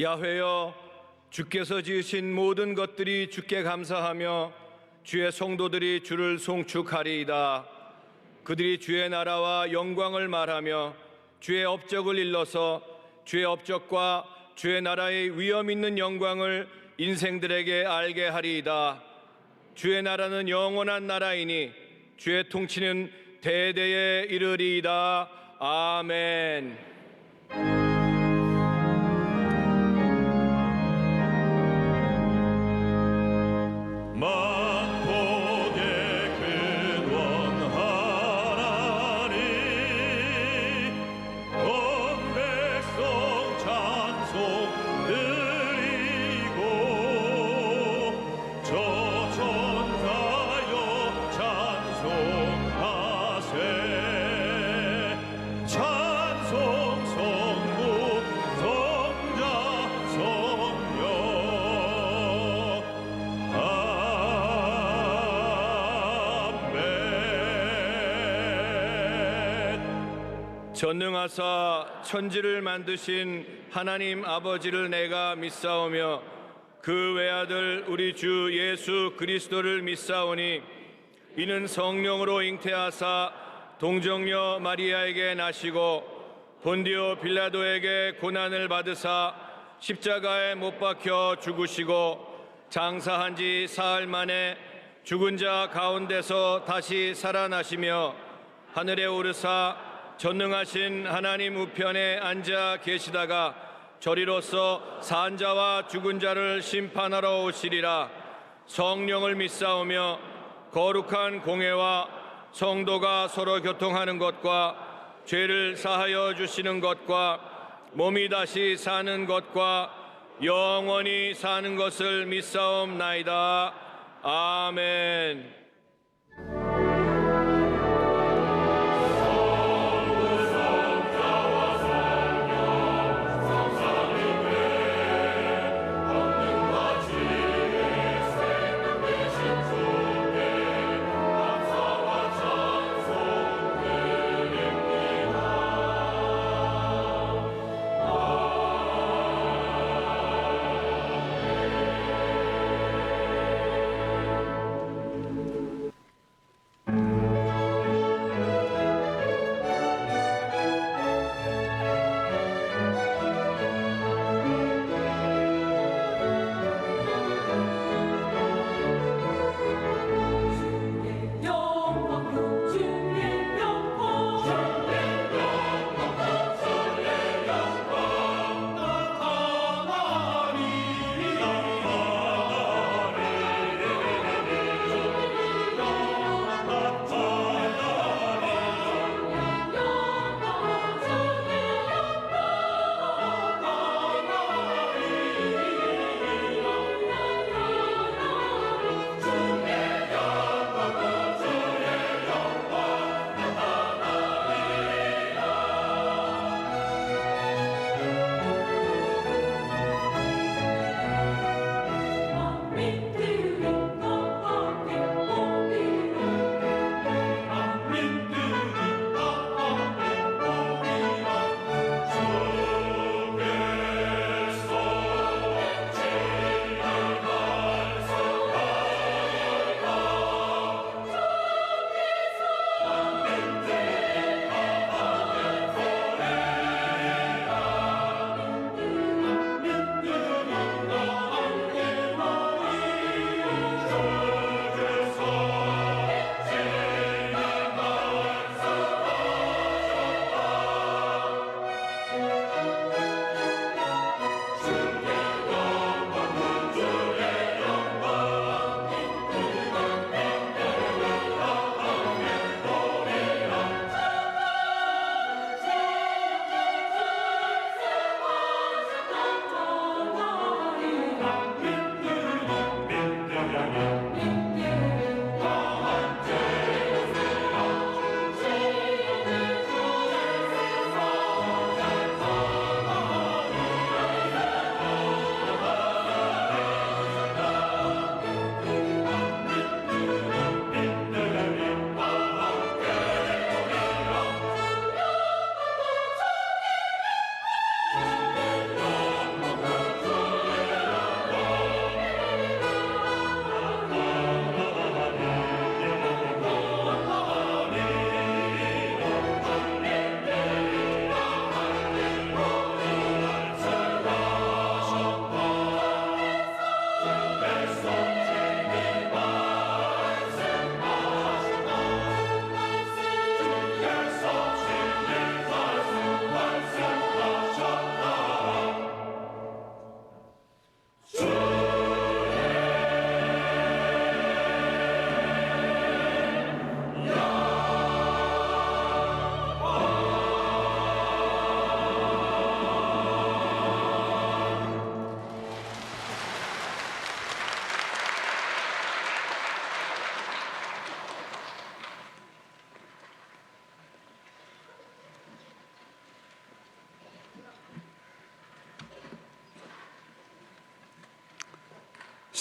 야훼여, 주께서 지으신 모든 것들이 주께 감사하며 주의 성도들이 주를 송축하리이다. 그들이 주의 나라와 영광을 말하며 주의 업적을 일러서 주의 업적과 주의 나라의 위엄 있는 영광을 인생들에게 알게 하리이다. 주의 나라는 영원한 나라이니 주의 통치는 대대에 이르리이다. 아멘. 전능하사 천지를 만드신 하나님 아버지를 내가 믿사오며 그 외아들 우리 주 예수 그리스도를 믿사오니 이는 성령으로 잉태하사 동정녀 마리아에게 나시고 본디오 빌라도에게 고난을 받으사 십자가에 못 박혀 죽으시고 장사한 지 사흘 만에 죽은 자 가운데서 다시 살아나시며 하늘에 오르사 전능하신 하나님 우편에 앉아 계시다가 저리로서 산 자와 죽은 자를 심판하러 오시리라. 성령을 믿사오며 거룩한 공회와 성도가 서로 교통하는 것과 죄를 사하여 주시는 것과 몸이 다시 사는 것과 영원히 사는 것을 믿사옵나이다. 아멘.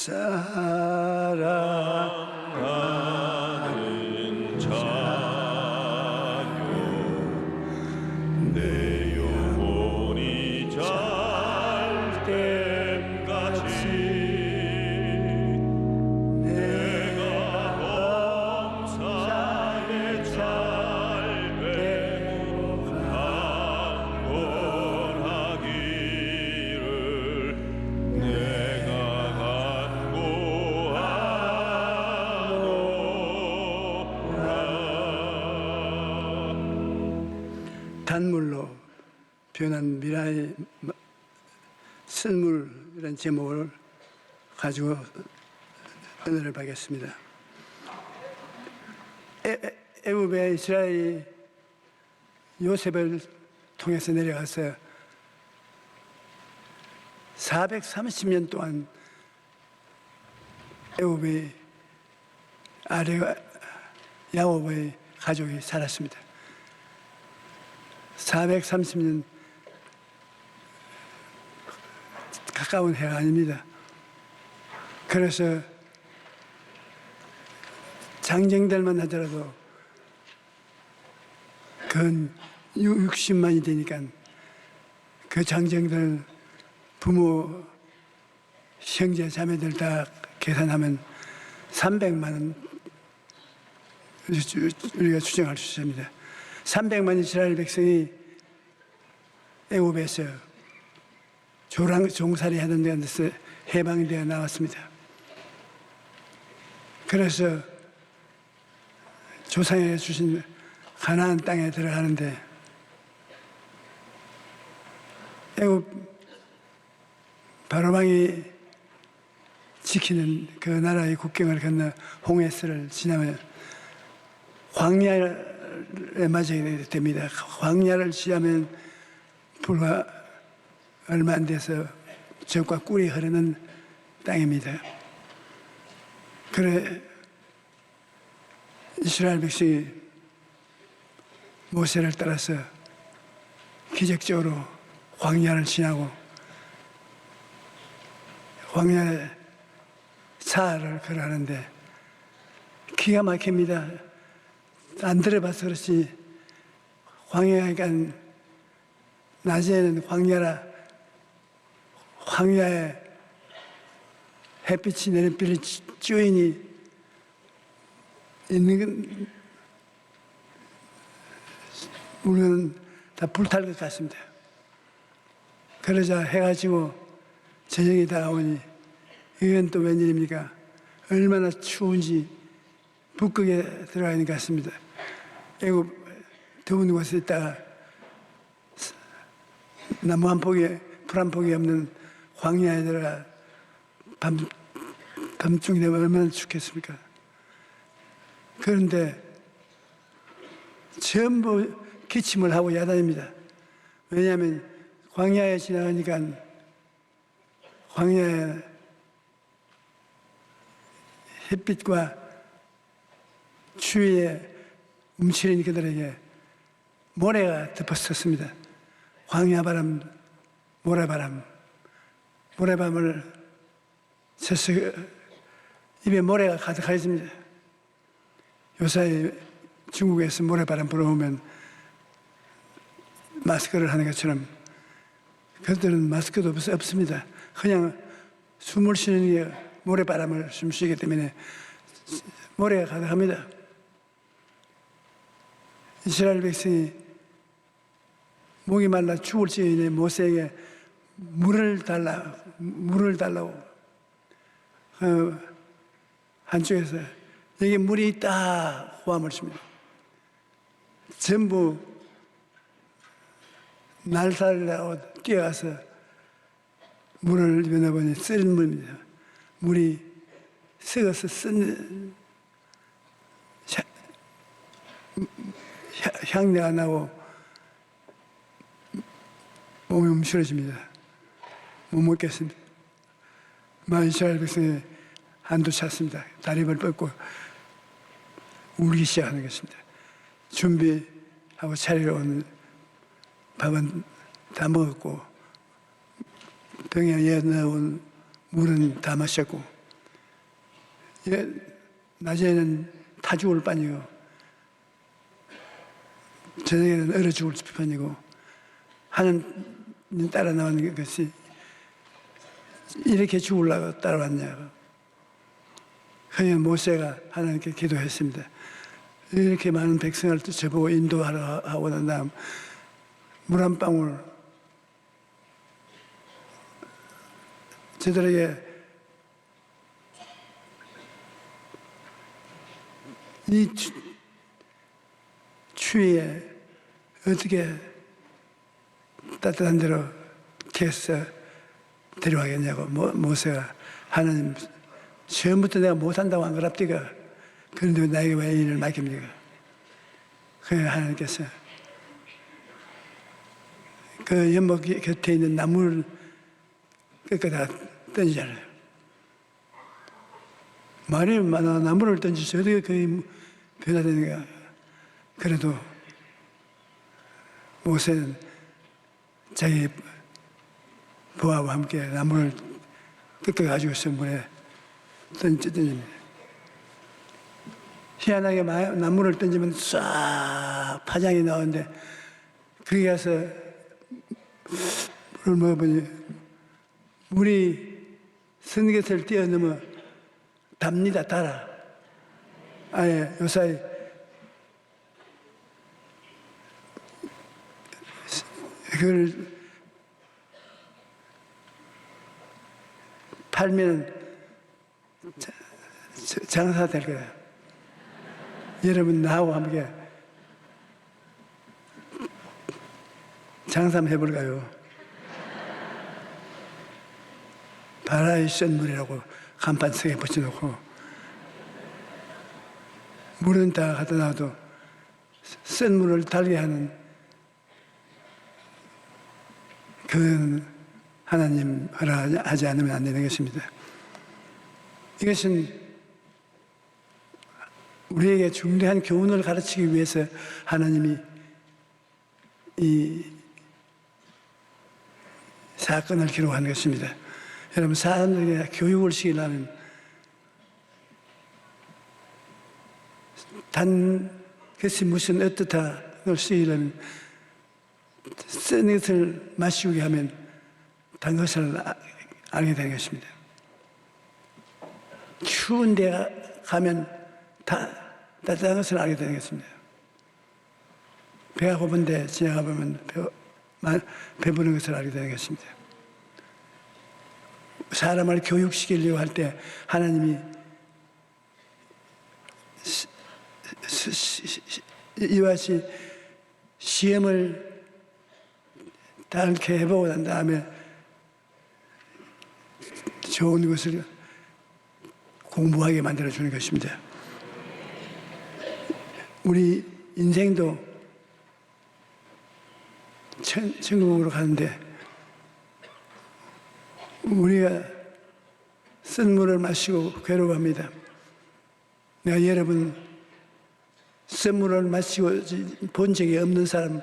사랑하는 자녀 내 영혼이 잘됨같이 내가 범사에 잘되고 강건하기를 내가 단물로 변한 미라의 선물이라는 제목을 가지고 은혜를 받겠습니다. 애굽의 이스라엘이 요셉을 통해서 내려가서 430년 동안 애굽의 아래와 야곱의 가족이 살았습니다. 430년 가까운 해가 아닙니다. 그래서 장정들만 하더라도 근 60만이 되니까 그 장정들 부모, 형제, 자매들 다 계산하면 300만 원 우리가 추정할 수 있습니다. 300만 이스라엘 백성이 애굽에서 종살이 하던 데서 해방되어 나왔습니다. 그래서 조상에 주신 가나안 땅에 들어가는데 애굽 바로방이 지키는 그 나라의 국경을 건너 홍해스를 지나면 광야에 맞이하게 됩니다. 광야를 지나면 불과 얼마 안 돼서 젖과 꿀이 흐르는 땅입니다. 그래 이스라엘 백성이 모세를 따라서 기적적으로 광야를 지나고 광야의 사하를 걸어가는데 기가 막힙니다. 안 들어봐서 그렇지 광야가 낮에는 광야에 햇빛이 내리필 주인이 있는 건 우리는 다 불탈 것 같습니다. 그러자 해가 지고 저녁이 다가오니 이건 또 웬일입니까? 얼마나 추운지 북극에 들어가 있는 것 같습니다. 애굽 더운 곳에 있다가 나무 한 폭이, 풀 한 폭이 없는 광야에 들어가 밤중이 되면 얼마나 춥겠습니까? 그런데 전부 기침을 하고 야단입니다. 왜냐하면 광야에 지나가니까 광야에 햇빛과 추위에 움츠린 그들에게 모래가 덮었었습니다. 광야바람, 모래바람을 쳐서 입에 모래가 가득하였습니다. 요새 중국에서 모래바람 불어오면 마스크를 하는 것처럼 그들은 마스크도 없습니다. 그냥 숨을 쉬는 게 모래바람을 숨쉬기 때문에 모래가 가득합니다. 이스라엘 백성이 목이 말라 죽을 즈음에 모세에게 물을 달라고 한쪽에서 여기 물이 있다 호함을 줍니다. 전부 날살라고 뛰어가서 물을 입어보니 끓는 물입니다. 물이 썩어서 쓴 향내가 나고 몸이 움츠러집니다. 못 먹겠습니다. 이스라엘 백성이 한도 찼습니다. 다리를 뻗고 울기 시작하는 것입니다. 준비하고 차리러 온 밥은 다 먹었고 병에 넣어온 물은 다 마셨고 낮에는 타 죽을 판이고 저녁에는 얼어 죽을 판이고 하나님 따라 나온 것이 이렇게 죽으려고 따라왔냐고. 그냥 모세가 하나님께 기도했습니다. 이렇게 많은 백성을 저보고 인도하러 하고 난 다음 물 한 방울 저들에게 이 추위에 어떻게 따뜻한 데로 캐서 데려가겠냐고 모세가 하나님 처음부터 내가 못한다고 한 거랍디가 그런데 나에게 왜 이 일을 맡깁니까? 그래 하나님께서 그 연못 곁에 있는 나무를 끝에다 던지잖아요. 말이 많아 나무를 던지서 어떻게 그 변화되는가. 그래도 모세는 자기 부하와 함께 나무를 끝에 가지고서 물에 던집니다. 희한하게 나무를 던지면 싹 파장이 나오는데 거기 가서 물을 먹어보니 물이 선 곁을 뛰어넘어 답니다. 달아. 아예 요사이 그걸 팔면 장사 될 거야. 여러분 나하고 함께 장사 한번 해볼까요? 바라의 썬물이라고 간판 세게 붙여놓고 물은 다 갖다 놔도 썬물을 달게 하는 그 하나님 허락하지 않으면 안 되는 것입니다. 이것은 우리에게 중대한 교훈을 가르치기 위해서 하나님이 이 사건을 기록한 것입니다. 여러분 사람들에게 교육을 시키려면 단 그것이 무슨 어떻다를 시키려면 쓴 것을 마시게 하면 단 것을 알게 되는 것입니다. 추운 데 가면 따뜻한 것을 알게 되는 것입니다. 배가 고픈데 지나가 보면 배부른 것을 알게 되는 것입니다. 사람을 교육시키려고 할 때 하나님이 이와 같이 시험을 다 이렇게 해보고 난 다음에 좋은 것을 공부하게 만들어주는 것입니다. 우리 인생도 천국으로 가는데 우리가 쓴 물을 마시고 괴로워합니다. 내가 여러분 쓴 물을 마시고 본 적이 없는 사람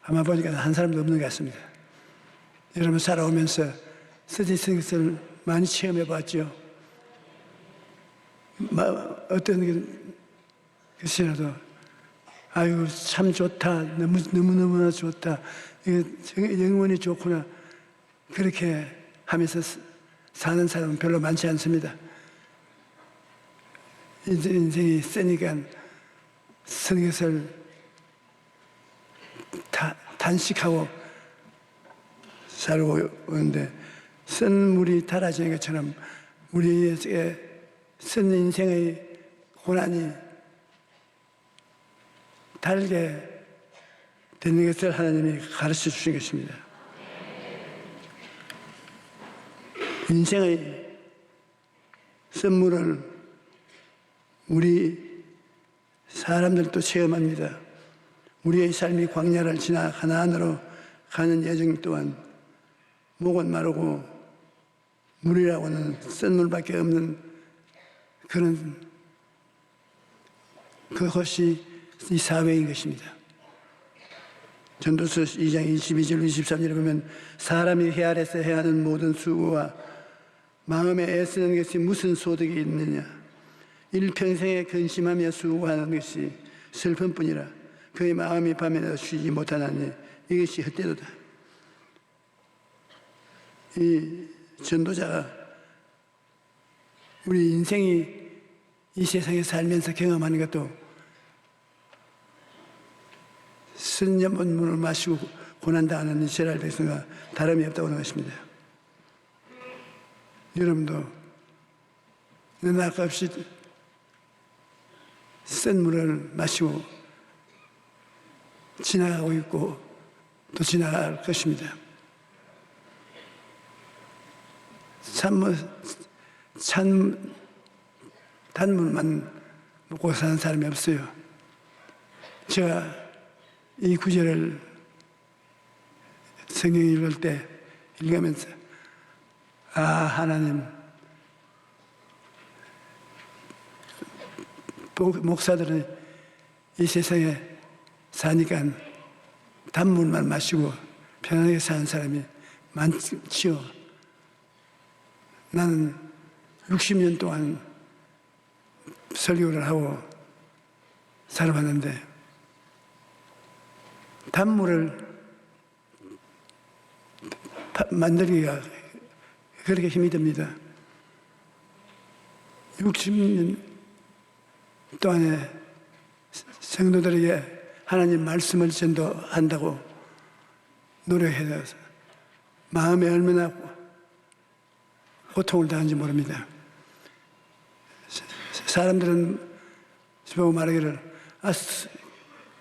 아마 보니까 한 사람도 없는 것 같습니다. 여러분 살아오면서 쓰디쓴 것을 많이 체험해 봤죠. 어떤 것이라도 아유 참 좋다, 너무너무나 좋다, 이거 영원히 좋구나 그렇게 하면서 사는 사람은 별로 많지 않습니다. 인생이 쓰니까 쓴 것을 단식하고 살고 오는데 쓴 물이 달아지는 것처럼 우리에게 쓴 인생의 고난이 달게 되는 것을 하나님이 가르쳐 주신 것입니다. 인생의 선물을 우리 사람들도 체험합니다. 우리의 삶이 광야를 지나 가나안으로 가는 여정 또한 목은 마르고 물이라고는 쓴 물밖에 없는 그것이 이 사회인 것입니다. 전도서 2장 22절 23절에 보면 사람이 해 아래서 해하는 모든 수고와 마음에 애쓰는 것이 무슨 소득이 있느냐. 일평생에 근심하며 수고하는 것이 슬픔뿐이라. 그의 마음이 밤에도 쉬지 못하나니 이것이 헛되도다. 이 전도자가 우리 인생이 이 세상에 살면서 경험하는 것도 선녀문문을 마시고 고난당하는 이스라엘 백성과 다름이 없다고 하는 것입니다. 여러분도 아깝시 쓴 물을 마시고 지나가고 있고 또 지나갈 것입니다. 단물만 먹고 사는 사람이 없어요. 제가 이 구절을 성경 읽을 때 읽으면서 하나님, 목사들은 이 세상에 사니까 단물만 마시고 편하게 사는 사람이 많지요. 나는 60년 동안 설교를 하고 살아봤는데 단물을 만들기가 그렇게 힘이 듭니다. 60년 동안에 성도들에게 하나님 말씀을 전도한다고 노력해서 마음에 얼마나 고통을 당한지 모릅니다. 사람들은 보고 말하기를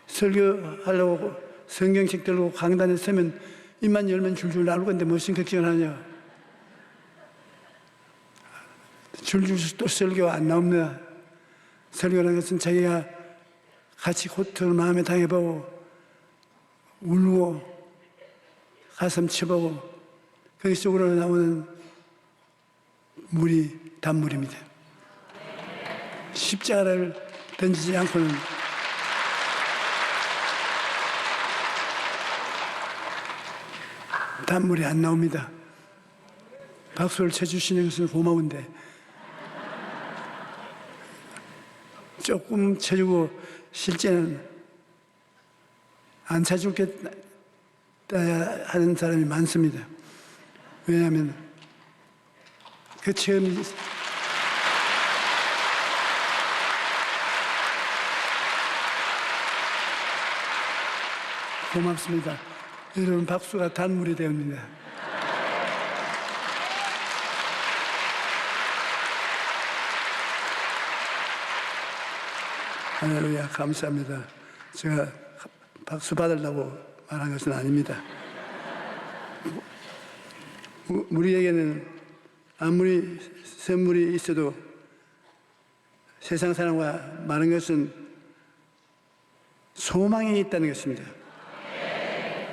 설교하려고 성경책 들고 강단에 서면 입만 열면 줄줄 나올 건데 무슨 걱정을 하냐. 줄줄 또 설교 안 나옵니다. 설교라는 것은 자기가 같이 고통을 마음에 당해보고 울고 가슴 쳐보고 그 속으로 나오는 물이 단물입니다. 십자가를 던지지 않고는 단물이 안 나옵니다. 박수를 쳐주시는 것은 고마운데 조금 쳐주고 실제는 안 쳐줄겠다 하는 사람이 많습니다. 왜냐하면 그 체험이 고맙습니다. 여러분 박수가 단물이 되옵니다. 할렐루야, 감사합니다. 제가 박수 받으려고 말한 것은 아닙니다. 우리에게는 아무리 선물이 있어도 세상 사람과 많은 것은 소망이 있다는 것입니다.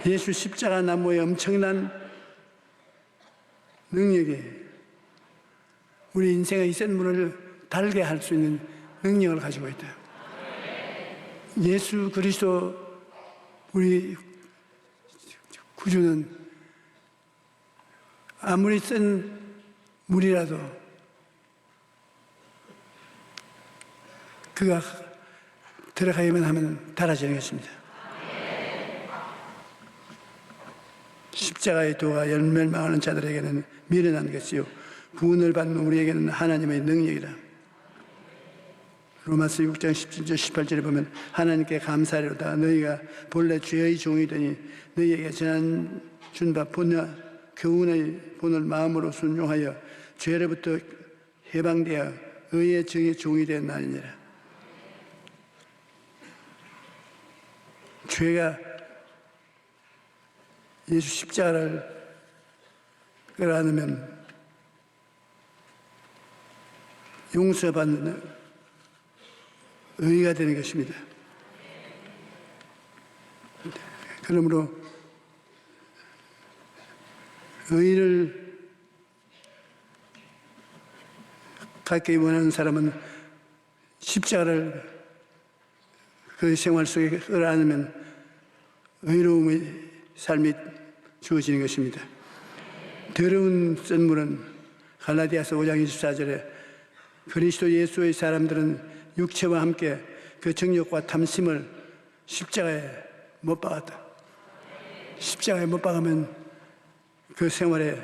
예수 십자가 나무의 엄청난 능력이 우리 인생의 이 선물을 달게 할 수 있는 능력을 가지고 있다. 예수 그리스도 우리 구주는 아무리 쓴 물이라도 그가 들어가기만 하면 달아지는 것입니다. 십자가의 도가 열멸망하는 자들에게는 미련한 것이요 구원을 받는 우리에게는 하나님의 능력이라. 로마서 6장 17절 18절에 보면 하나님께 감사하리로다. 너희가 본래 죄의 종이더니 너희에게 전한 준 바 교훈의 본을 마음으로 순종하여 죄로부터 해방되어 의의 정의 종이 되었나니라. 죄가 예수 십자가를 끌어안으면 용서받는 의가 되는 것입니다. 그러므로 의를 갖기 원하는 사람은 십자가를 그 생활 속에 끌어안으면 의로움의 삶이 주어지는 것입니다. 더러운 썬물은 갈라디아서 5장 24절에 그리스도 예수의 사람들은 육체와 함께 그 정욕과 탐심을 십자가에 못 박았다. 십자가에 못 박으면 그 생활에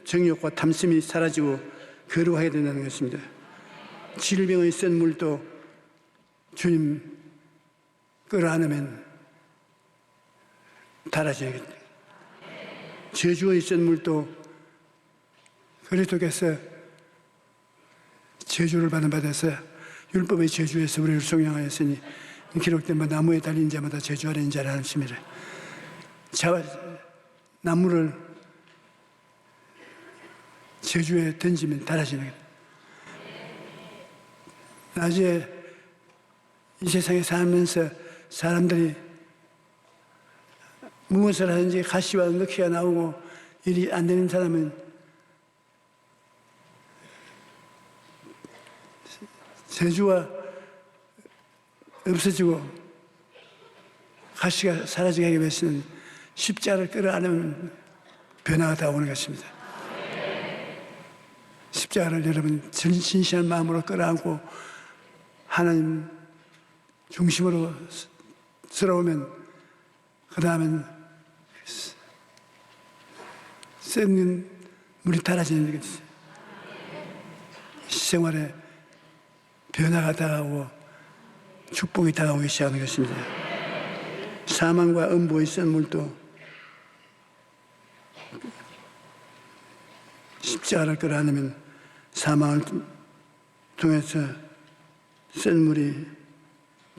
정욕과 탐심이 사라지고 거룩하게 된다는 것입니다. 질병의 센 물도 주님 끌어안으면 달아지겠다. 저주의 센 물도 그리스도께서 저주를 받아서 율법의 저주에서 우리를 속량하였으니 기록된 바 나무에 달린 자마다 저주하는 자라 하심이라. 나무를 저주에 던지면 달아지는 거예요. 낮에 이 세상에 살면서 사람들이 무엇을 하든지 가시와 응급기가 나오고 일이 안 되는 사람은 저주가 없어지고 가시가 사라지게 하기 위해서는 십자가를 끌어안으면 변화가 다 오는 것입니다. 십자가를 여러분 진실한 마음으로 끌어안고 하나님 중심으로 들어오면 그 다음엔 썩는 물이 달아지는 것이죠. 생활에 변화가 다가오고 축복이 다가오기 시작하는 것입니다. 사망과 음보의 쓴 물도 십자가를 끌어안으면 사망을 통해서 쓴 물이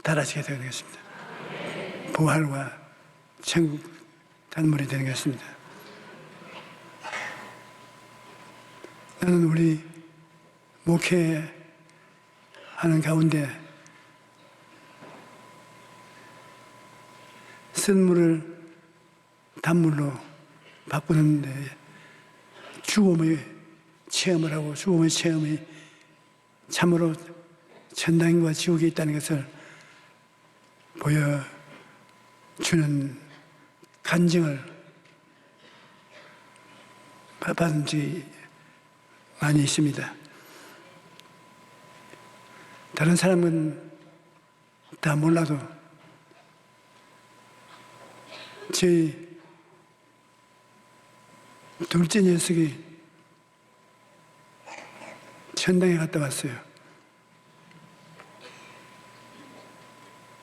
달아지게 되는 것입니다. 부활과 천국 단물이 되는 것입니다. 나는 우리 목회하는 가운데 쓴 물을 단물로 바꾸는데 죽음의 체험을 하고 죽음의 체험이 참으로 천당과 지옥이 있다는 것을 보여주는 간증을 받은 적이 많이 있습니다. 다른 사람은 다 몰라도 저희 둘째 녀석이 천당에 갔다 왔어요.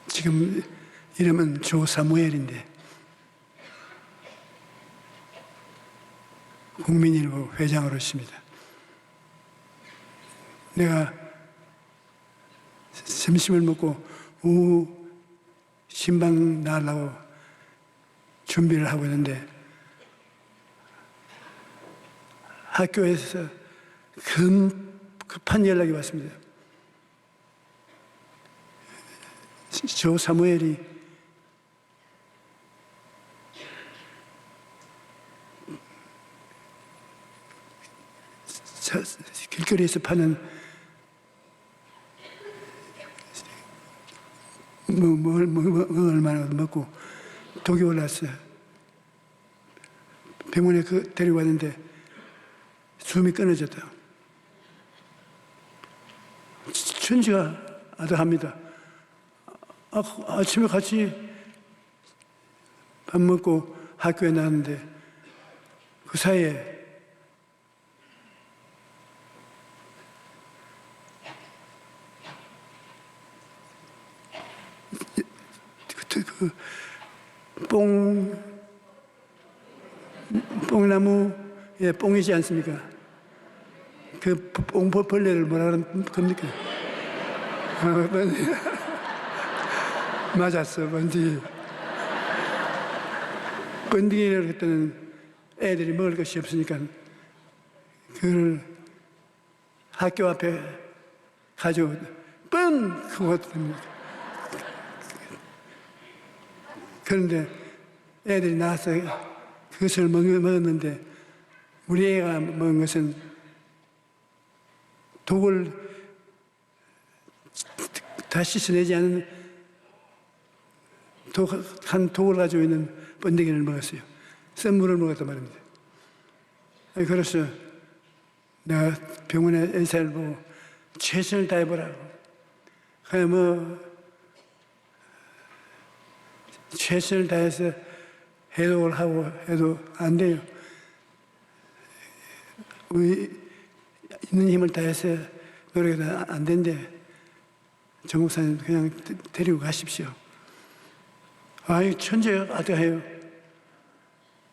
지금 이름은 조사무엘인데 국민일보 회장으로 있습니다. 내가 점심을 먹고 오후 신방 나가려고 준비를 하고 있는데 학교에서 급한 연락이 왔습니다. 조 사무엘이 길거리에서 파는 얼마나 먹고 독이 올랐어요. 병원에 데리고 왔는데 숨이 끊어졌다. 천지가 아득합니다. 아침에 같이 밥 먹고 학교에 나왔는데 그 사이에 뽕나무에 뽕이지 않습니까? 그 뽕벌레를 뭐라 그러는 겁니까? 맞았어, 번데기. 번데기를 그때는 애들이 먹을 것이 없으니까 그걸 학교 앞에 가지고 뻥! 그거 됩니다. 그런데 애들이 나와서 그것을 먹었는데 우리 애가 먹은 것은 독을 다 씻어내지 않은 독을 가지고 있는 번데기를 먹었어요. 쓴 물을 먹었단 말입니다. 그래서 내가 병원에 의사를 보고 최선을 다해보라고. 그냥 최선을 다해서 해독을 하고 해도 안 돼요. 우리 있는 힘을 다해서 노력해도 안 된대. 정국사님 그냥 데리고 가십시오. 아이 천재 어떡해요.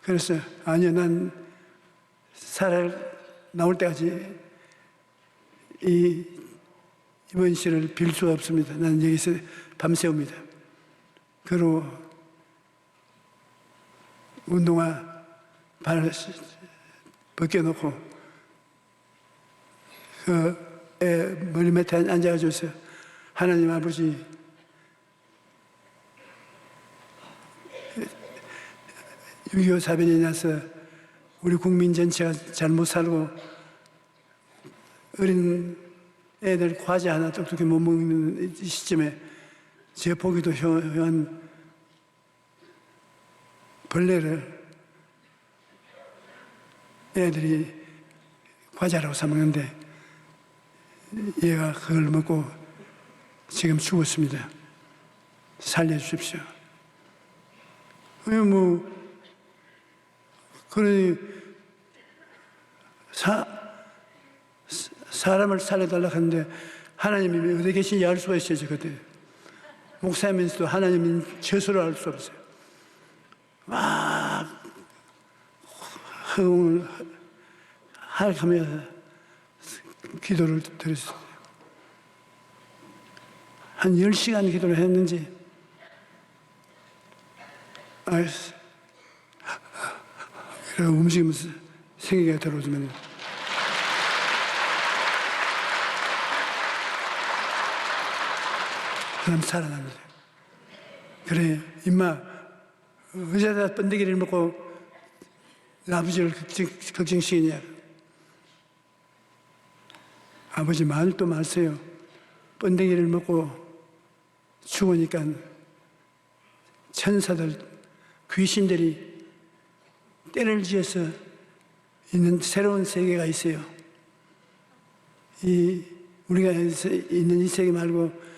그래서 아니요, 난 나올 때까지 이번 시를 빌 수가 없습니다. 나는 여기서 밤새웁니다. 그리고 운동화 발을 벗겨놓고 그 애 머리 밑에 앉아가지고 하나님 아버지, 6.25 사변이 나서 우리 국민 전체가 잘 못 살고 어린 애들 과자 하나 똑똑히 못 먹는 이 시점에 제 보기도 흉한 벌레를 애들이 과자라고 사 먹는데 얘가 그걸 먹고 지금 죽었습니다. 살려주십시오. 그러니 사람을 살려달라고 하는데 하나님이 어디 계신지 알 수가 있어요. 그때 목사면서도 하나님은 저수를 알 수 없어요. 막 허공을 하락하며 기도를 드렸어요. 한 10시간 기도를 했는지 그리고 움직이면서 생기가 들어오면 그럼 살아납니다. 그래, 임마 의자다 번데기를 먹고 아버지를 걱정시키냐. 아버지 말도 마세요. 번데기를 먹고 죽으니까 천사들, 귀신들이 때를 지어서 있는 새로운 세계가 있어요. 우리가 있는 이 세계 말고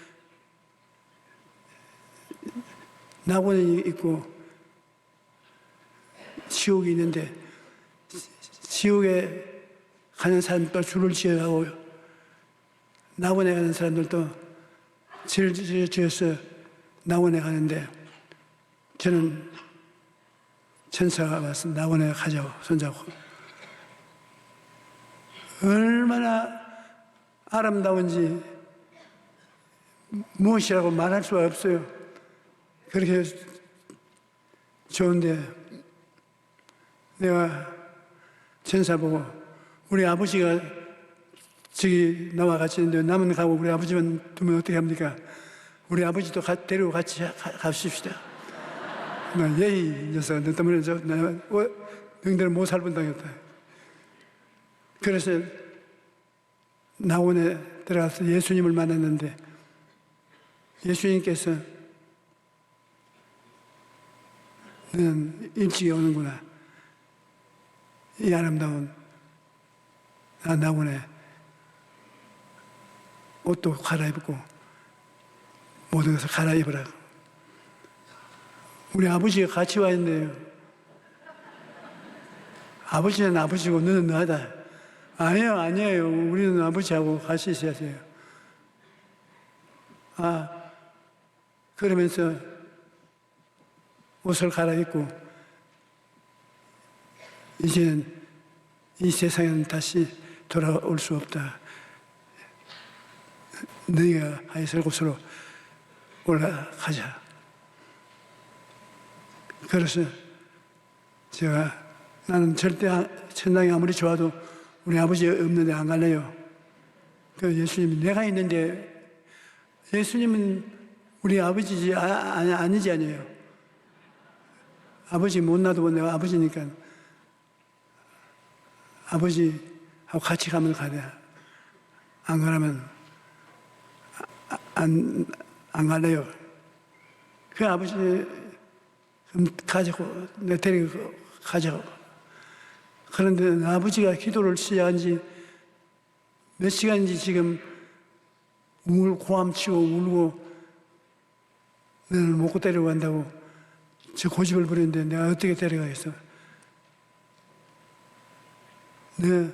낙원이 있고 지옥이 있는데 지옥에 가는 사람들 줄을 지어가고 낙원에 가는 사람들도 줄을 지어서 낙원에 가는데 저는 천사가 와서 낙원에 가자고 손잡고 얼마나 아름다운지 무엇이라고 말할 수가 없어요. 그렇게 좋은데 내가 천사 보고 우리 아버지가 저기 나와 같이 있는데 남은 가고 우리 아버지만 두면 어떻게 합니까? 우리 아버지도 데리고 같이 가십시다. 예이 녀석, 너 때문에 너희들은 못 살본다겠다. 그래서 낙원에 들어가서 예수님을 만났는데 예수님께서 너는 일찍 오는구나. 이 아름다운 낙원에 옷도 갈아입고 모든 것을 갈아입으라고. 우리 아버지가 같이 와 있네요. 아버지는 아버지고 너는 너하다. 아니에요. 우리는 아버지하고 같이 있어야 돼요. 그러면서 옷을 갈아입고 이제는 이 세상에는 다시 돌아올 수 없다. 너희가 하였을 곳으로 올라가자. 그래서 나는 절대 천당이 아무리 좋아도 우리 아버지 없는데 안 갈래요. 그 예수님이 내가 있는데 예수님은 우리 아버지지 아니지 아니에요. 아버지 못 놔두고 내가 아버지니까 아버지하고 같이 가면 가야. 안 가라면 안 갈래요. 그 아버지 가자고 내 데리고 가자고. 그런데 아버지가 기도를 시작한 지 몇 시간인지 지금 고함치고 울고 너를 못 데려간다고 저 고집을 부리는데 내가 어떻게 데려가겠어? 내가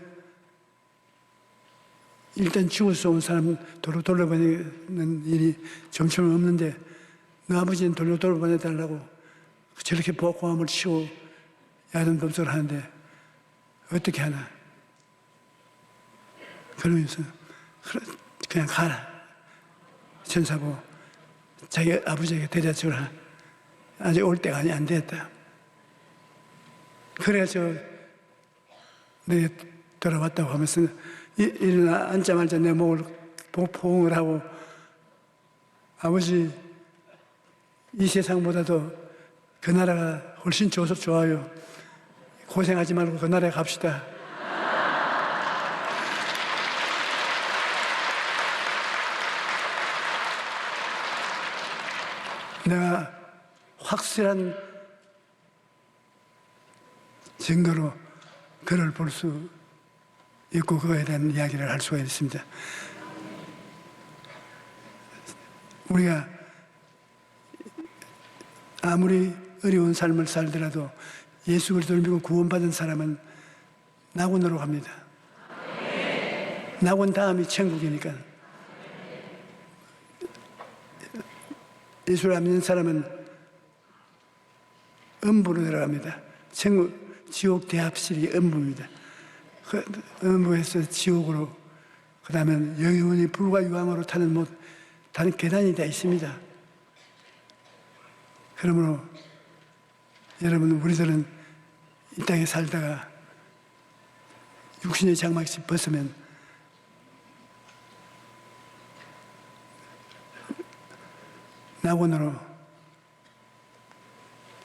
일단 죽어서 온 사람 도로 돌려보내는 일이 점점 없는데 너 아버지는 도로 돌려보내달라고 저렇게 고함을 치고 야단 범석을 하는데 어떻게 하나? 그러면서 그냥 가라. 천사보 자기 아버지에게 데려주라. 아직 올 때가 안 됐다. 그래서 내 돌아왔다고 하면서 일어나 앉자마자 내 목을 포옹을 하고 아버지 이 세상보다도 그 나라가 훨씬 좋아요. 고생하지 말고 그 나라에 갑시다. 내가 확실한 증거로 그를 볼 수 있고 그거에 대한 이야기를 할 수가 있습니다. 우리가 아무리 어려운 삶을 살더라도 예수 그리스도를 믿고 구원받은 사람은 낙원으로 갑니다. 낙원 다음이 천국이니까. 예수를 안 믿는 사람은 음부로 들어갑니다. 지옥 대합실이 음부입니다. 그 음부에서 지옥으로, 그 다음에 영원히 불과 유황으로 타는 다른 계단이 다 있습니다. 그러므로 여러분, 우리들은 이 땅에 살다가 육신의 장막씩 벗으면 낙원으로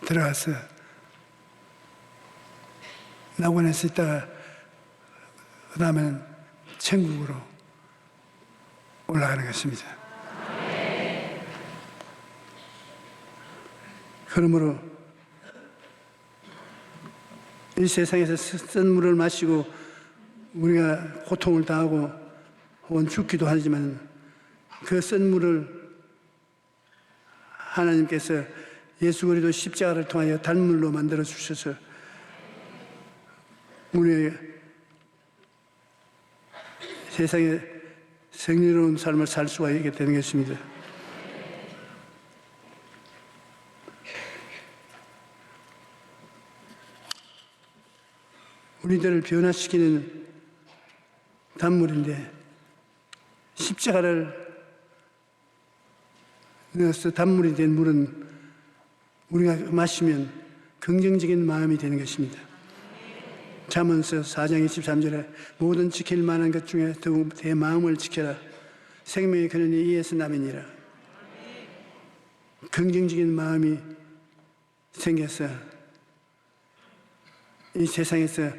들어가서 낙원에서 있다가 그 다음에는 천국으로 올라가는 것입니다. 그러므로 이 세상에서 쓴 물을 마시고 우리가 고통을 당하고 혹은 죽기도 하지만 그 쓴 물을 하나님께서 예수 그리스도 십자가를 통하여 단물로 만들어 주셔서 우리의 세상에 성리로운 삶을 살 수가 있게 되는 것입니다. 우리들을 변화시키는 단물인데 십자가를 넣어서 단물이 된 물은 우리가 마시면 긍정적인 마음이 되는 것입니다. 잠언서 4장 23절에 모든 지킬 만한 것 중에 더욱 내 마음을 지켜라. 생명의 근원이 이에서 남이니라. 긍정적인 마음이 생겨서 이 세상에서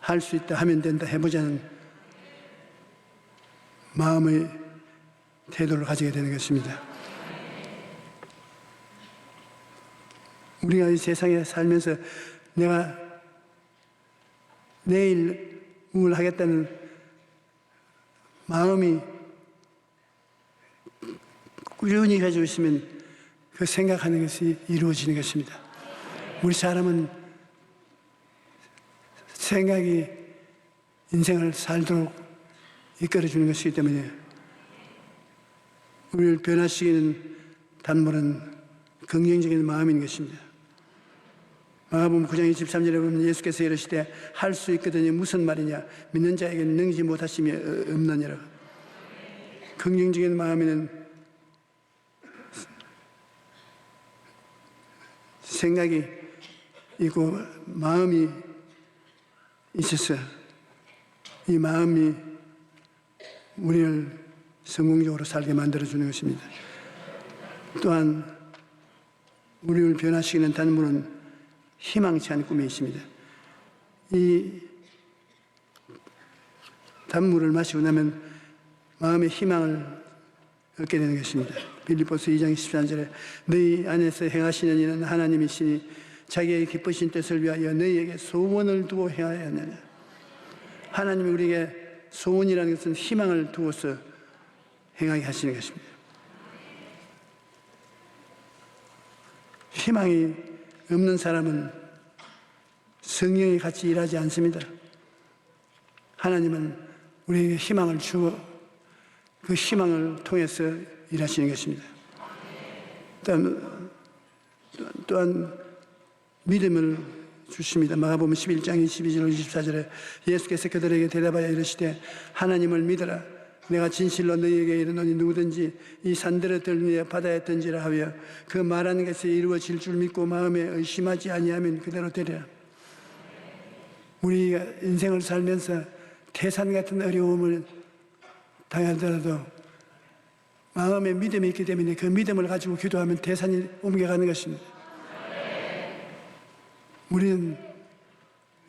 할 수 있다, 하면 된다, 해보자는 마음의 태도를 가지게 되는 것입니다. 우리가 이 세상에 살면서 내가 내일 뭘 하겠다는 마음이 꾸준히 가지고 있으면 그 생각하는 것이 이루어지는 것입니다. 우리 사람은 생각이 인생을 살도록 이끌어주는 것이기 때문에 우리를 변화시키는 단물은 긍정적인 마음인 것입니다. 마가복음 9장 23절에 보면 예수께서 이르시되 할 수 있거든요. 무슨 말이냐? 믿는 자에게는 능지 못하심이 없느니라. 긍정적인 마음에는 생각이 있고 마음이 있어서 이 마음이 우리를 성공적으로 살게 만들어주는 것입니다. 또한 우리를 변화시키는 단물은 희망치 않은 꿈이 있습니다. 이 단물을 마시고 나면 마음의 희망을 얻게 되는 것입니다. 빌립보서 2장 13절에 너희 안에서 행하시는 이는 하나님이시니 자기의 기쁘신 뜻을 위하여 너희에게 소원을 두고 행하여 하느냐. 하나님이 우리에게 소원이라는 것은 희망을 두어서 행하게 하시는 것입니다. 희망이 없는 사람은 성령이 같이 일하지 않습니다. 하나님은 우리에게 희망을 주어 그 희망을 통해서 일하시는 것입니다. 또한 믿음을 주십니다. 마가복음 11장 22절 24절에 예수께서 그들에게 대답하여 이르시되 하나님을 믿어라. 내가 진실로 너희에게 이르노니 누구든지 이 산들을 들며 바다에 던지라 하여 그 말하는 것이 이루어질 줄 믿고 마음에 의심하지 아니하면 그대로 되리라. 우리가 인생을 살면서 태산 같은 어려움을 당하더라도 마음에 믿음이 있기 때문에 그 믿음을 가지고 기도하면 태산이 옮겨가는 것입니다. 우리는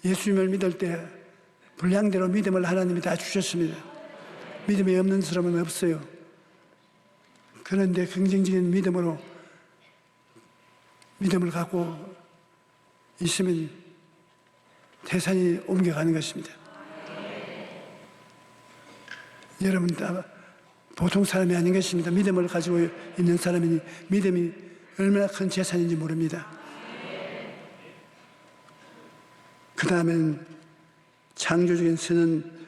예수님을 믿을 때 분량대로 믿음을 하나님이 다 주셨습니다. 믿음이 없는 사람은 없어요. 그런데 긍정적인 믿음으로 믿음을 갖고 있으면 태산이 옮겨가는 것입니다. 여러분 다 보통 사람이 아닌 것입니다. 믿음을 가지고 있는 사람이니 믿음이 얼마나 큰 재산인지 모릅니다. 그 다음에는 창조적인 선은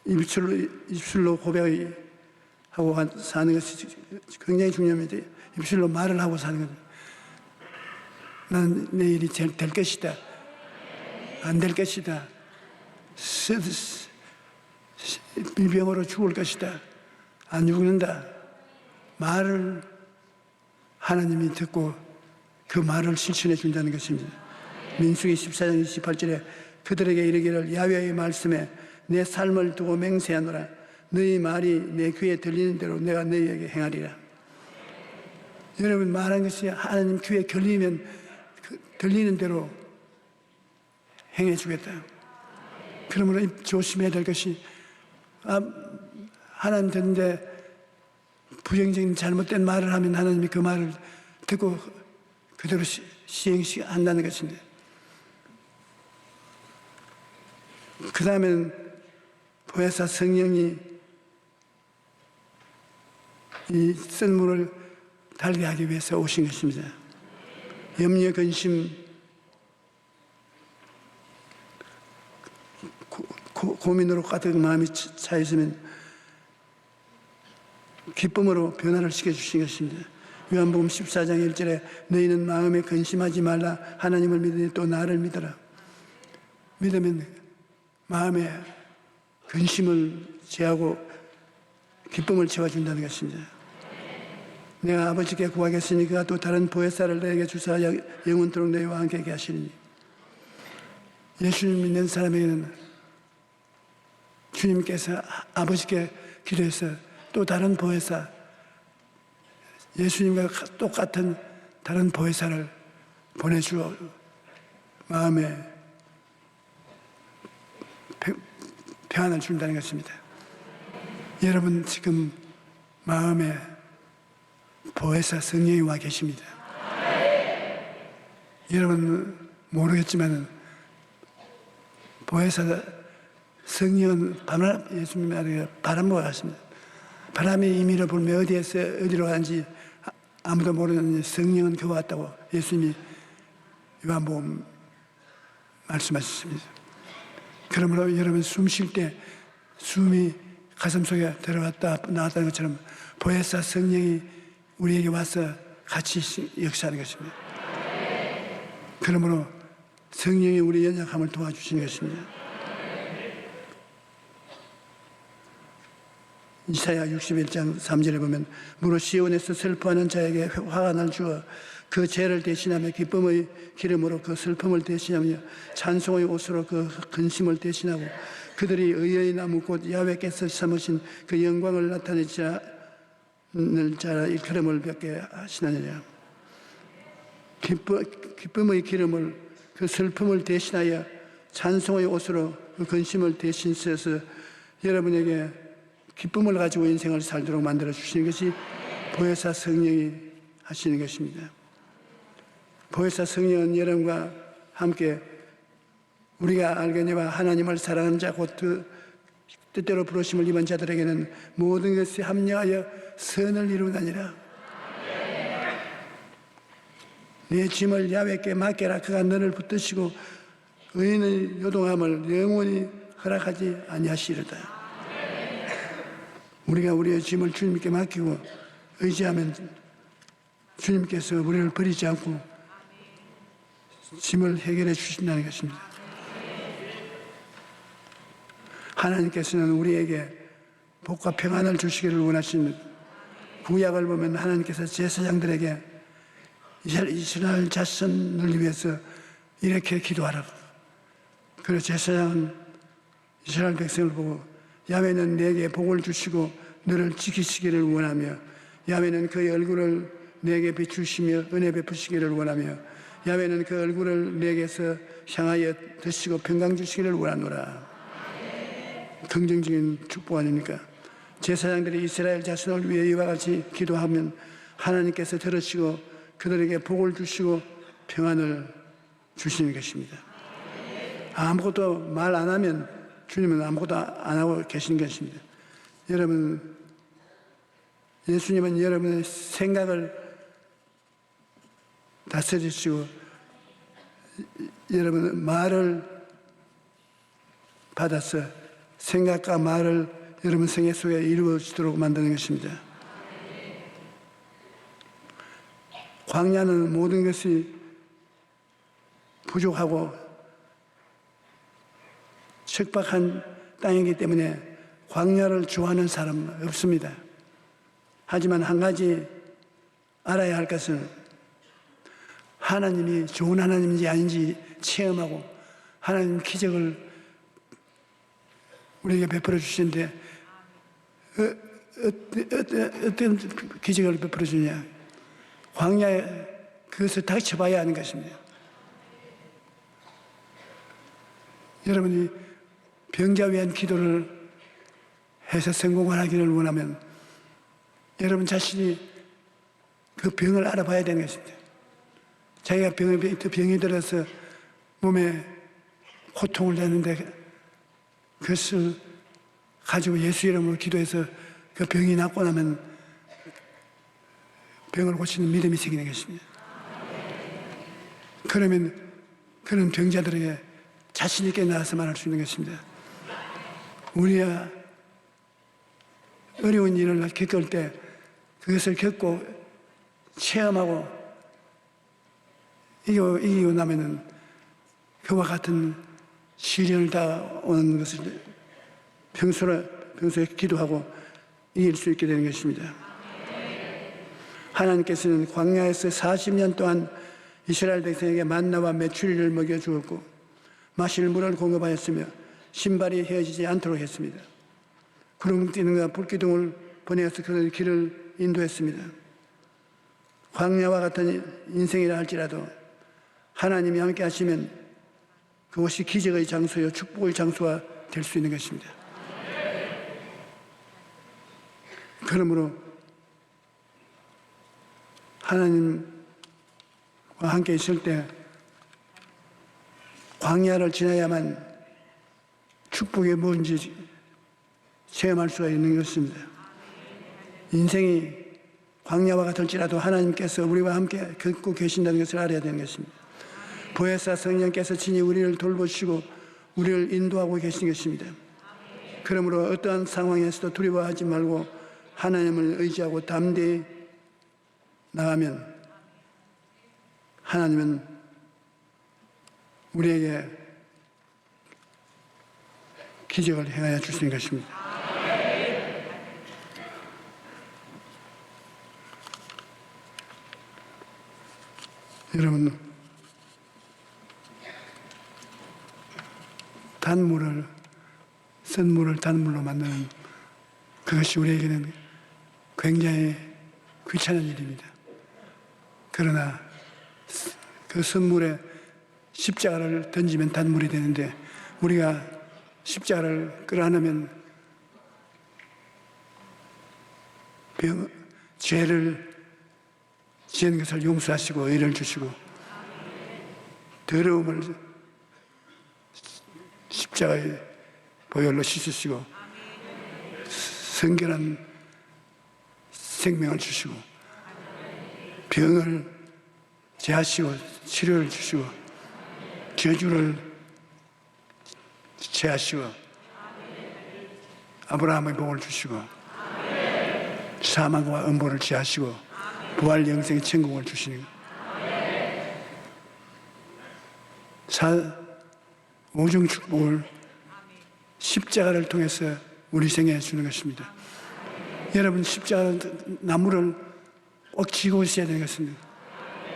입술로 고백하고 사는 것이 굉장히 중요합니다. 입술로 말을 하고 사는 것. 난 내일이 될 것이다. 안 될 것이다. 비병으로 죽을 것이다. 안 죽는다. 말을 하나님이 듣고 그 말을 실천해 준다는 것입니다. 민수기 14장 28절에 그들에게 이르기를 야훼의 말씀에 내 삶을 두고 맹세하노라. 너희 말이 내 귀에 들리는 대로 내가 너희에게 행하리라. 여러분 말한 것이 하나님 귀에 들리면 들리는 대로 행해 주겠다. 그러므로 조심해야 될 것이 하나님 듣는데 부정적인 잘못된 말을 하면 하나님이 그 말을 듣고 그대로 시행한다는 것입니다. 그 다음에는 보혜사 성령이 이 쓴물을 달게 하기 위해서 오신 것입니다. 염려, 근심, 고민으로 가득 마음이 차 있으면 기쁨으로 변화를 시켜주신 것입니다. 요한복음 14장 1절에 너희는 마음에 근심하지 말라. 하나님을 믿으니 또 나를 믿어라. 믿으면 마음에 근심을 제하고 기쁨을 채워준다는 것입니다. 내가 아버지께 구하겠으니 그가 또 다른 보혜사를 내게 주사 영원토록 너희와 함께 하시리니. 예수님 믿는 사람에게는 주님께서 아버지께 기도해서 또 다른 보혜사, 예수님과 똑같은 다른 보혜사를 보내주어 마음에 평안을 준다는 것입니다. 여러분 지금 마음에 보혜사 성령이 와 계십니다. 여러분 모르겠지만 보혜사 성령은 예수님이 말하기를 바람과 같습니다. 바람이 임의로 불면 어디에서 어디로 가는지 아무도 모르는 성령은 그와 같다고 예수님이 요한복음 말씀하셨습니다. 그러므로 여러분 숨 쉴 때 숨이 가슴 속에 들어갔다 나왔다는 것처럼 보혜사 성령이 우리에게 와서 같이 역사하는 것입니다. 그러므로 성령이 우리 연약함을 도와주시는 것입니다. 이사야 61장 3절에 보면 무릇 시온에서 슬퍼하는 자에게 화관을 주어 그 죄를 대신하며 기쁨의 기름으로 그 슬픔을 대신하며 찬송의 옷으로 그 근심을 대신하고 그들이 의의 나무 곧 야훼께서 삼으신 그 영광을 나타낼 자라 일컬음을 뵙게 하시느니라. 기쁨의 기름을 그 슬픔을 대신하여 찬송의 옷으로 그 근심을 대신 써서 여러분에게 기쁨을 가지고 인생을 살도록 만들어 주시는 것이 보혜사 성령이 하시는 것입니다. 보혜사 성령 여러분과 함께 우리가 알거니와 하나님을 사랑하는 자 곧 뜻대로 부르심을 입은 자들에게는 모든 것이 합력하여 선을 이루다니라. 네 짐을 야훼께 맡겨라. 그가 너를 붙드시고 의인의 요동함을 영원히 허락하지 아니하시리로다. 우리가 우리의 짐을 주님께 맡기고 의지하면 주님께서 우리를 버리지 않고 짐을 해결해 주신다는 것입니다. 하나님께서는 우리에게 복과 평안을 주시기를 원하십니다. 구약을 보면 하나님께서 제사장들에게 이스라엘 자손을 위해서 이렇게 기도하라고. 그래서 제사장은 이스라엘 백성을 보고 야훼는 내게 복을 주시고 너를 지키시기를 원하며 야훼는 그의 얼굴을 내게 비추시며 은혜 베푸시기를 원하며 야훼는 그 얼굴을 내게서 향하여 드시고 평강 주시기를 원하노라. 긍정적인 축복 아닙니까? 제사장들이 이스라엘 자손을 위해 이와 같이 기도하면 하나님께서 들으시고 그들에게 복을 주시고 평안을 주시는 것입니다. 아무것도 말 안 하면 주님은 아무것도 안 하고 계시는 것입니다. 여러분, 예수님은 여러분의 생각을 다스리시고 여러분의 말을 받아서 생각과 말을 여러분 생애 속에 이루어지도록 만드는 것입니다. 광야는 모든 것이 부족하고 척박한 땅이기 때문에 광야를 좋아하는 사람은 없습니다. 하지만 한 가지 알아야 할 것은 하나님이 좋은 하나님인지 아닌지 체험하고 하나님 기적을 우리에게 베풀어 주시는데 어떤 기적을 베풀어 주냐? 광야에 그것을 닥쳐봐야 하는 것입니다. 여러분이 병자 위한 기도를 해서 성공을 하기를 원하면 여러분 자신이 그 병을 알아봐야 되는 것입니다. 자기가 병이 들어서 몸에 고통을 내는데 그것을 가지고 예수 이름으로 기도해서 그 병이 낫고 나면 병을 고치는 믿음이 생기는 것입니다. 그러면 그런 병자들에게 자신 있게 나와서 말할 수 있는 것입니다. 우리가 어려운 일을 겪을 때 그것을 겪고 체험하고 이기고 나면은 그와 같은 시련을 다 오는 것을 평소에 기도하고 이길 수 있게 되는 것입니다. 하나님께서는 광야에서 40년 동안 이스라엘 백성에게 만나와 메추리를 먹여 주었고 마실 물을 공급하였으며 신발이 헤어지지 않도록 했습니다. 구름 뛰는가 불기둥을 보내어서 그들 길을 인도했습니다. 광야와 같은 인생이라 할지라도 하나님이 함께 하시면 그것이 기적의 장소요 축복의 장소가 될 수 있는 것입니다. 그러므로 하나님과 함께 있을 때 광야를 지나야만 축복이 뭔지 체험할 수가 있는 것입니다. 인생이 광야와 같을지라도 하나님께서 우리와 함께 겪고 계신다는 것을 알아야 되는 것입니다. 보혜사 성령께서 친히 우리를 돌보시고 우리를 인도하고 계신 것입니다. 그러므로 어떠한 상황에서도 두려워하지 말고 하나님을 의지하고 담대히 나가면 하나님은 우리에게 기적을 행하여 주시는 것입니다. 여러분, 쓴물을 단물로 만드는 그것이 우리에게는 굉장히 귀찮은 일입니다. 그러나 그 쓴물에 십자가를 던지면 단물이 되는데 우리가 십자가를 끌어안으면 죄를 지은 것을 용서하시고 의를 주시고 더러움을 십자가의 보혈로 씻으시고 성결한 생명을 주시고 병을 제하시고 치료를 주시고 저주를 제하시고 아브라함의 복을 주시고 사망과 음보를 제하시고 부활 영생의 천국을 주시는 오중 축복을 십자가를 통해서 우리 생애에 주는 것입니다. 여러분, 십자가 나무를 꼭 쥐고 있어야 되는 것입니다.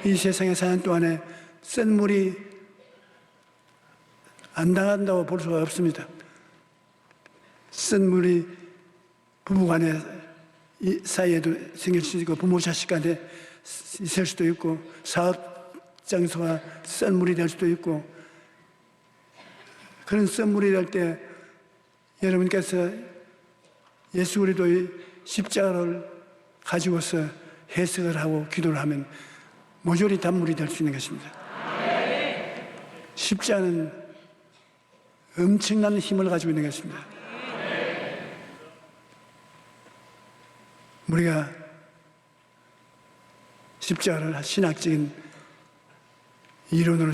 이 세상에 사는 동안에 쓴 물이 안 당한다고 볼 수가 없습니다. 쓴 물이 부부간에 사이에도 생길 수 있고 부모 자식 간에 있을 수도 있고 사업 장소가 쓴 물이 될 수도 있고 그런 쓴 물이 될 때 여러분께서 예수 그리스도의 십자가를 가지고서 해석을 하고 기도를 하면 모조리 단물이 될 수 있는 것입니다. 십자가는 엄청난 힘을 가지고 있는 것입니다. 우리가 십자가를 신학적인 이론으로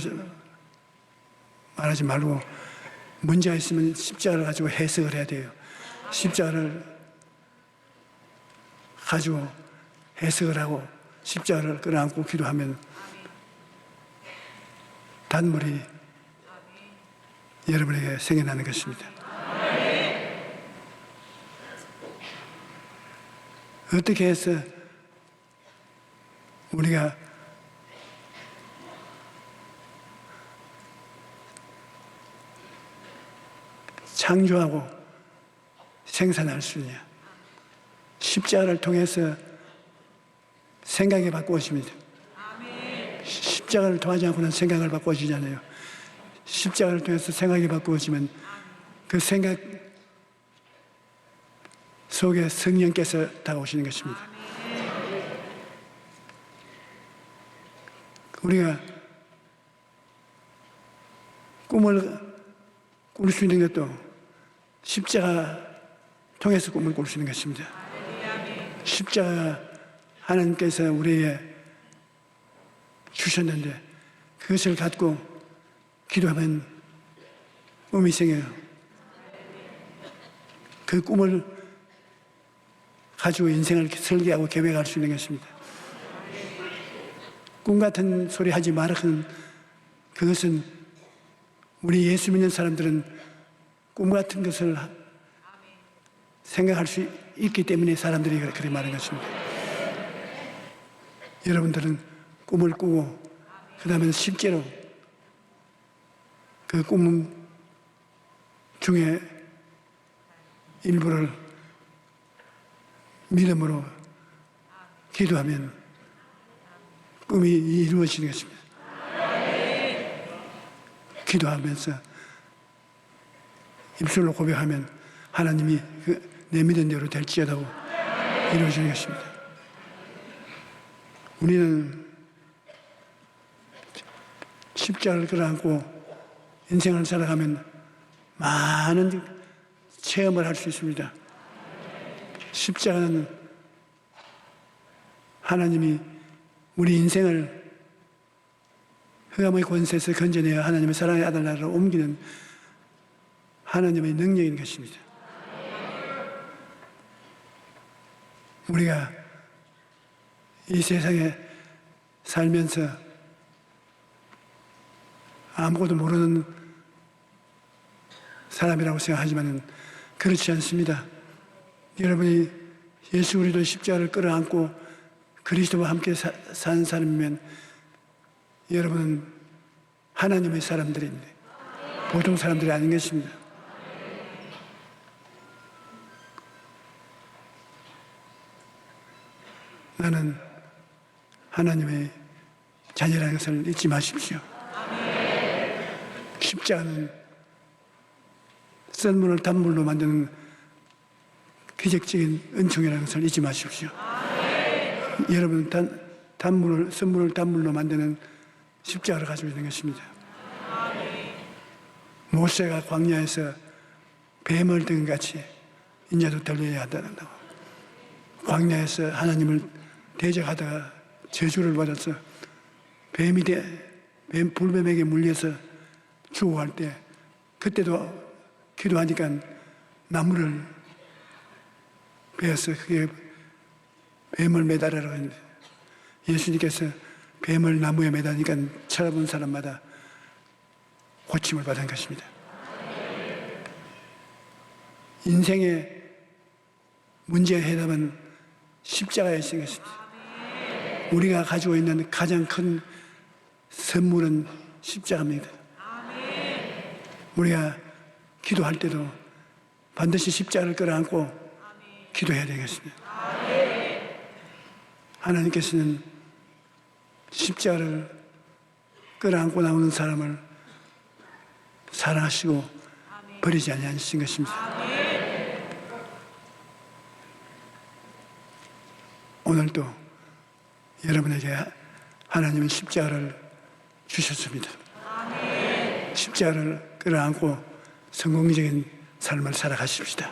말하지 말고 문제가 있으면 십자가를 가지고 해석을 해야 돼요. 십자가를 가지고 해석을 하고 십자가를 끌어안고 기도하면 단물이 여러분에게 생겨나는 것입니다. 어떻게 해서 우리가 창조하고 생산할 수 있냐? 십자가를 통해서 생각이 바꾸어집니다. 십자가를 통하지 않고는 생각을 바꾸어지지 않아요. 십자가를 통해서 생각이 바꾸어지면 그 생각 속에 성령께서 다가오시는 것입니다. 우리가 꿈을 꿀 수 있는 것도 십자가 통해서 꿈을 꿀 수 있는 것입니다. 십자가 하나님께서 우리에게 주셨는데 그것을 갖고 기도하면 꿈이 생겨요. 그 꿈을 가지고 인생을 설계하고 계획할 수 있는 것입니다. 꿈 같은 소리 하지 마라. 그것은 우리 예수 믿는 사람들은 꿈 같은 것을 생각할 수 있기 때문에 사람들이 그렇게 말하는 것입니다. 여러분들은 꿈을 꾸고 그 다음에 실제로 그 꿈 중에 일부를 믿음으로 기도하면 꿈이 이루어지는 것입니다. 기도하면서 입술로 고백하면 하나님이 내 믿은 대로 될지어다고 이루어지는 것입니다. 우리는 십자가를 끌어안고 인생을 살아가면 많은 체험을 할 수 있습니다. 십자가는 하나님이 우리 인생을 흑암의 권세에서 건져내어 하나님의 사랑의 아들 나라로 옮기는 하나님의 능력인 것입니다. 우리가 이 세상에 살면서 아무것도 모르는 사람이라고 생각하지만 그렇지 않습니다. 여러분이 예수 그리스도의 십자가를 끌어안고 그리스도와 함께 사는 사람이면 여러분은 하나님의 사람들입니다. 보통 사람들이 아닌 것입니다. 나는 하나님의 자녀라는 것을 잊지 마십시오. 십자가는 썰물을 단물로 만드는 기적적인 은총이라는 것을 잊지 마십시오. 여러분, 썬물을 단물로 만드는 십자가를 가지고 있는 것입니다. 모세가 광야에서 뱀을 든 같이 인자도 들려야 한다고. 광야에서 하나님을 대적하다가 저주를 받아서 불뱀에게 물려서 죽어갈 때 그때도 기도하니까 나무를 베어서 그게 뱀을 매달으라고 했는데 예수님께서 뱀을 나무에 매다니까 쳐다본 사람마다 고침을 받은 것입니다. 인생의 문제의 해답은 십자가에 있는 것입니다. 우리가 가지고 있는 가장 큰 선물은 십자가입니다. 우리가 기도할 때도 반드시 십자가를 끌어안고 기도해야 되겠습니다. 하나님께서는 십자가를 끌어안고 나오는 사람을 사랑하시고 버리지 아니하신 것입니다. 오늘도 여러분에게 하나님은 십자가를 주셨습니다. 십자가를 끌어안고 성공적인 삶을 살아가십시다.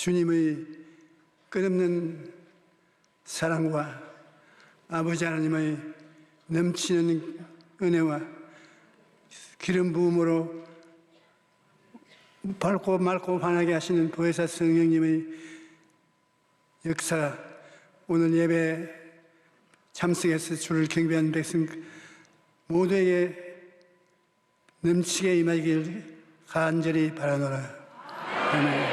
주님의 끝없는 사랑과 아버지 하나님의 넘치는 은혜와 기름 부음으로 밝고 맑고 환하게 하시는 보혜사 성령님의 역사가 오늘 예배 참석해서 주를 경배하는 백성 모두에게 넘치게 임하길 간절히 바라노라. 아멘.